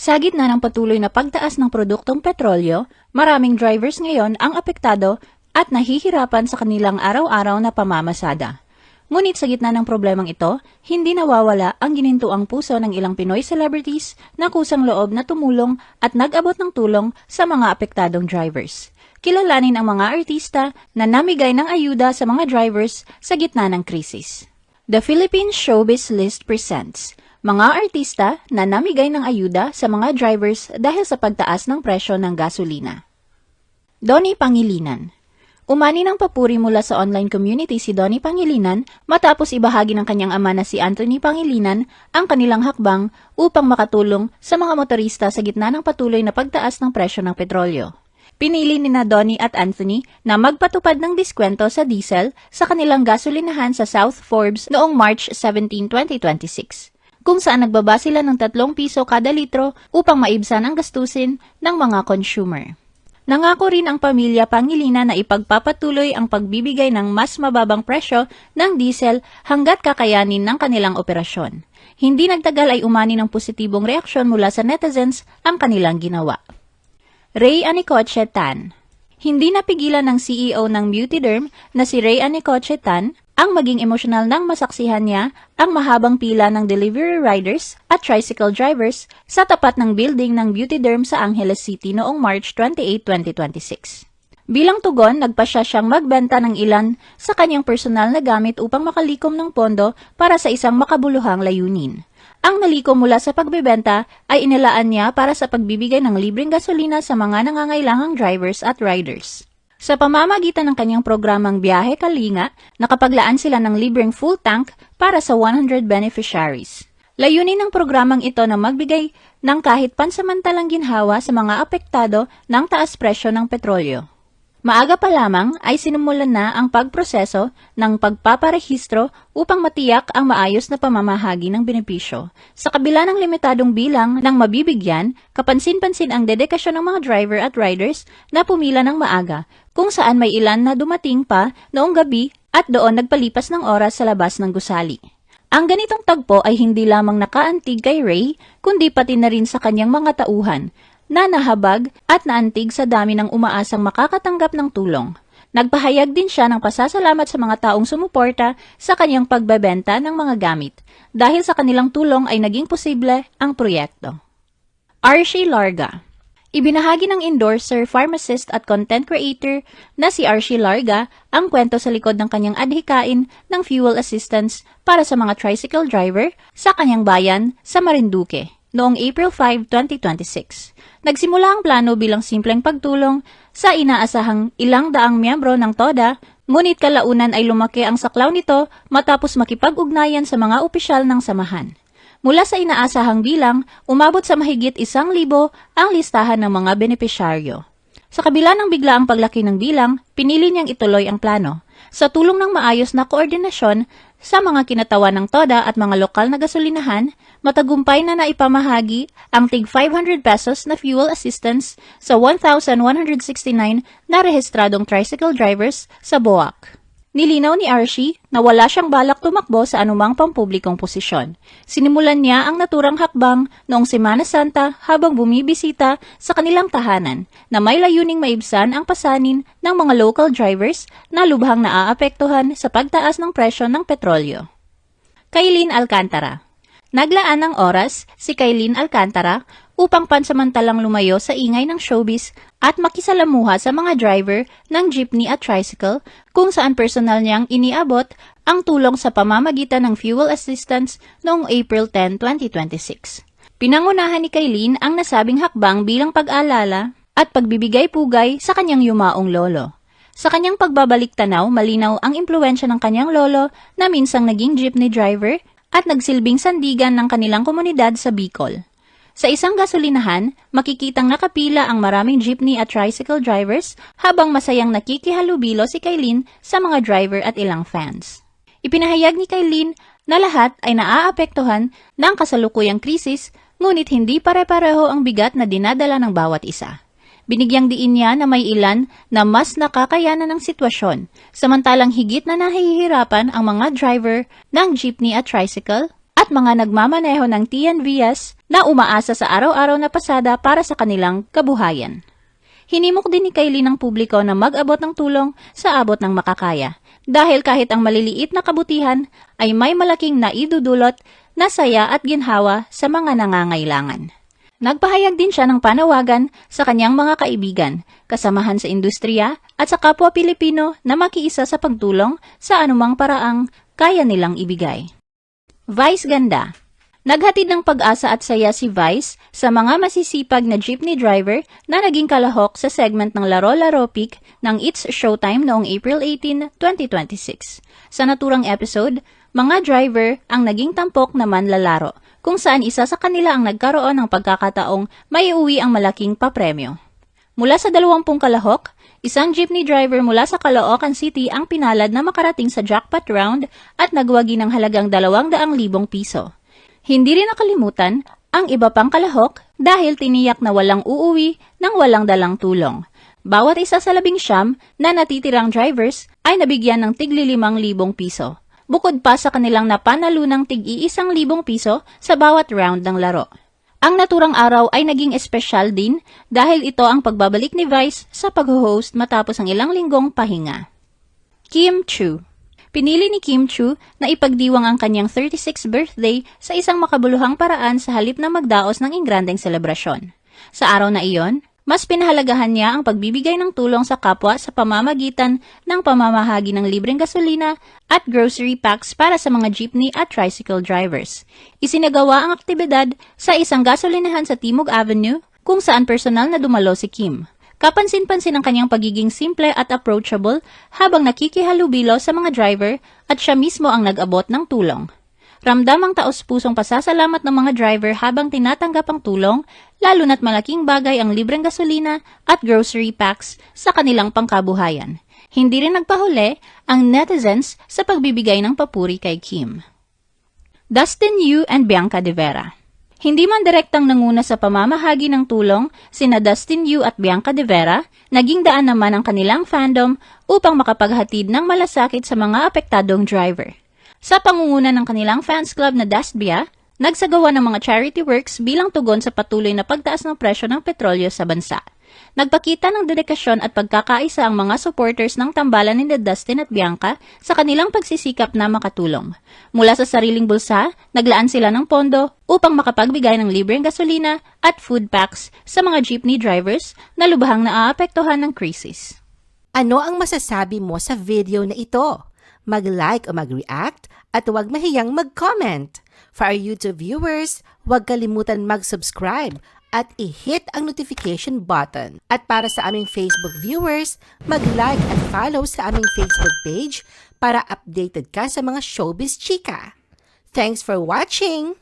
Sa gitna ng patuloy na pagtaas ng produktong petrolyo, maraming drivers ngayon ang apektado at nahihirapan sa kanilang araw-araw na pamamasada. Ngunit sa gitna ng problemang ito, hindi nawawala ang ginintuang puso ng ilang Pinoy celebrities na kusang loob na tumulong at nag-abot ng tulong sa mga apektadong drivers. Kilalanin ang mga artista na namigay ng ayuda sa mga drivers sa gitna ng krisis. The Philippine Showbiz List presents mga artista na namigay ng ayuda sa mga drivers dahil sa pagtaas ng presyo ng gasolina. Donnie Pangilinan. Umani ng papuri mula sa online community si Donnie Pangilinan matapos ibahagi ng kanyang ama na si Anthony Pangilinan ang kanilang hakbang upang makatulong sa mga motorista sa gitna ng patuloy na pagtaas ng presyo ng petrolyo. Pinili ni Donnie at Anthony na magpatupad ng diskwento sa diesel sa kanilang gasolinahan sa South Forbes noong March 17, 2026. Kung saan nagbaba sila ng 3 piso kada litro upang maibsan ang gastusin ng mga consumer. Nangako rin ang pamilya Pangilinan na ipagpapatuloy ang pagbibigay ng mas mababang presyo ng diesel hanggat kakayanin ng kanilang operasyon. Hindi nagtagal ay umani ng positibong reaksyon mula sa netizens ang kanilang ginawa. Ray Anicoche Tan. Hindi napigilan ng CEO ng Beauty Derm na si Ray Anicoche Tan ang maging emosyonal nang masaksihan niya ang mahabang pila ng delivery riders at tricycle drivers sa tapat ng building ng Beauty Derm sa Angeles City noong March 28, 2026. Bilang tugon, nagpasya siyang magbenta ng ilan sa kanyang personal na gamit upang makalikom ng pondo para sa isang makabuluhang layunin. Ang nalikom mula sa pagbebenta ay inilaan niya para sa pagbibigay ng libreng gasolina sa mga nangangailangang drivers at riders. Sa pamamagitan ng kanyang programang Biyahe Kalinga, nakapaglaan sila ng libreng full tank para sa 100 beneficiaries. Layunin ng programang ito na magbigay ng kahit pansamantalang ginhawa sa mga apektado ng taas presyo ng petrolyo. Maaga pa lamang ay sinimulan na ang pagproseso ng pagpaparehistro upang matiyak ang maayos na pamamahagi ng benepisyo. Sa kabila ng limitadong bilang ng mabibigyan, kapansin-pansin ang dedikasyon ng mga driver at riders na pumila ng maaga, kung saan may ilan na dumating pa noong gabi at doon nagpalipas ng oras sa labas ng gusali. Ang ganitong tagpo ay hindi lamang nakaantig kay Ray, kundi pati na rin sa kanyang mga tauhan, na nahabag at naantig sa dami ng umaasang makakatanggap ng tulong. Nagpahayag din siya ng pasasalamat sa mga taong sumuporta sa kanyang pagbebenta ng mga gamit. Dahil sa kanilang tulong ay naging posible ang proyekto. Archie Larga. Ibinahagi ng endorser, pharmacist at content creator na si Archie Larga ang kwento sa likod ng kanyang adhikain ng fuel assistance para sa mga tricycle driver sa kanyang bayan sa Marinduque noong April 5, 2026. Nagsimula ang plano bilang simpleng pagtulong sa inaasahang ilang daang miyembro ng TODA, ngunit kalaunan ay lumaki ang saklaw nito matapos makipag-ugnayan sa mga opisyal ng samahan. Mula sa inaasahang bilang, umabot sa mahigit 1,000 ang listahan ng mga benepisyaryo. Sa kabila ng biglaang paglaki ng bilang, pinili niyang ituloy ang plano. Sa tulong ng maayos na koordinasyon sa mga kinatawan ng TODA at mga lokal na gasolinahan, matagumpay na naipamahagi ang tig 500 pesos na fuel assistance sa 1,169 na rehistradong tricycle drivers sa BOAC. Nilinaw ni Archie na wala siyang balak tumakbo sa anumang pampublikong posisyon. Sinimulan niya ang naturang hakbang noong Semana Santa habang bumibisita sa kanilang tahanan na may layuning maibsan ang pasanin ng mga local drivers na lubhang naaapektuhan sa pagtaas ng presyo ng petrolyo. Kailin Alcantara. Naglaan ng oras si Kailin Alcantara upang pansamantalang lumayo sa ingay ng showbiz at makisalamuha sa mga driver ng jeepney at tricycle kung saan personal niyang iniabot ang tulong sa pamamagitan ng fuel assistance noong April 10, 2026. Pinangunahan ni Kailin ang nasabing hakbang bilang pag-alala at pagbibigay-pugay sa kanyang yumaong lolo. Sa kanyang pagbabalik tanaw, malinaw ang impluwensya ng kanyang lolo na minsang naging jeepney driver at nagsilbing sandigan ng kanilang komunidad sa Bicol. Sa isang gasolinahan, makikitang nakapila ang maraming jeepney at tricycle drivers habang masayang nakikihalubilo si Kailin sa mga driver at ilang fans. Ipinahayag ni Kailin na lahat ay naaapektuhan ng kasalukuyang krisis, ngunit hindi pare-pareho ang bigat na dinadala ng bawat isa. Binigyang diin niya na may ilan na mas nakakayanan ng sitwasyon, samantalang higit na nahihirapan ang mga driver ng jeepney at tricycle at mga nagmamaneho ng TNVS na umaasa sa araw-araw na pasada para sa kanilang kabuhayan. Hinimok din ni Kylie ng publiko na mag-abot ng tulong sa abot ng makakaya dahil kahit ang maliliit na kabutihan ay may malaking naidudulot na saya at ginhawa sa mga nangangailangan. Nagpahayag din siya ng panawagan sa kanyang mga kaibigan, kasamahan sa industriya at sa kapwa Pilipino na makiisa sa pagtulong sa anumang paraang kaya nilang ibigay. Vice Ganda. Naghatid ng pag-asa at saya si Vice sa mga masisipag na jeepney driver na naging kalahok sa segment ng Laro-Laro Peak ng It's Showtime noong April 18, 2026. Sa naturang episode, mga driver ang naging tampok na manlalaro, kung saan isa sa kanila ang nagkaroon ng pagkakataong maiuwi ang malaking papremyo. Mula sa 20 kalahok, isang jeepney driver mula sa Caloocan City ang pinalad na makarating sa jackpot round at nagwagi ng halagang 200,000 piso. Hindi rin nakalimutan ang iba pang kalahok dahil tiniyak na walang uuwi nang walang dalang tulong. Bawat isa sa 19 na natitirang drivers ay nabigyan ng tigli 5,000 piso. Bukod pa sa kanilang napanalunang tig-1,000 piso sa bawat round ng laro. Ang naturang araw ay naging espesyal din dahil ito ang pagbabalik ni Vice sa pag-host matapos ang ilang linggong pahinga. Kim Chu. Pinili ni Kim Chu na ipagdiwang ang kanyang 36th birthday sa isang makabuluhang paraan sa halip na magdaos ng ingrandeng selebrasyon. Sa araw na iyon, mas pinahalagahan niya ang pagbibigay ng tulong sa kapwa sa pamamagitan ng pamamahagi ng libreng gasolina at grocery packs para sa mga jeepney at tricycle drivers. Isinagawa ang aktibidad sa isang gasolinahan sa Timog Avenue kung saan personal na dumalo si Kim. Kapansin-pansin ang kanyang pagiging simple at approachable habang nakikihalubilo sa mga driver at siya mismo ang nag-abot ng tulong. Ramdam ang taos-pusong pasasalamat ng mga driver habang tinatanggap ang tulong, lalo na't malaking bagay ang libreng gasolina at grocery packs sa kanilang pangkabuhayan. Hindi rin nagpahuli ang netizens sa pagbibigay ng papuri kay Kim. Dustin Yu and Bianca De Vera. Hindi man direktang nanguna sa pamamahagi ng tulong, sina Dustin Yu at Bianca De Vera, naging daan naman ang kanilang fandom upang makapaghatid ng malasakit sa mga apektadong driver. Sa pangunguna ng kanilang fans club na Dustbia, nagsagawa ng mga charity works bilang tugon sa patuloy na pagtaas ng presyo ng petrolyo sa bansa. Nagpakita ng dedikasyon at pagkakaisa ang mga supporters ng tambalan ni Dustin at Bianca sa kanilang pagsisikap na makatulong. Mula sa sariling bulsa, naglaan sila ng pondo upang makapagbigay ng libreng gasolina at food packs sa mga jeepney drivers na lubhang naaapektuhan ng krisis. Ano ang masasabi mo sa video na ito? Mag-like o mag-react at huwag mahiyang mag-comment. For our YouTube viewers, huwag kalimutan mag-subscribe at i-hit ang notification button. At para sa aming Facebook viewers, mag-like at follow sa aming Facebook page para updated ka sa mga showbiz chika. Thanks for watching!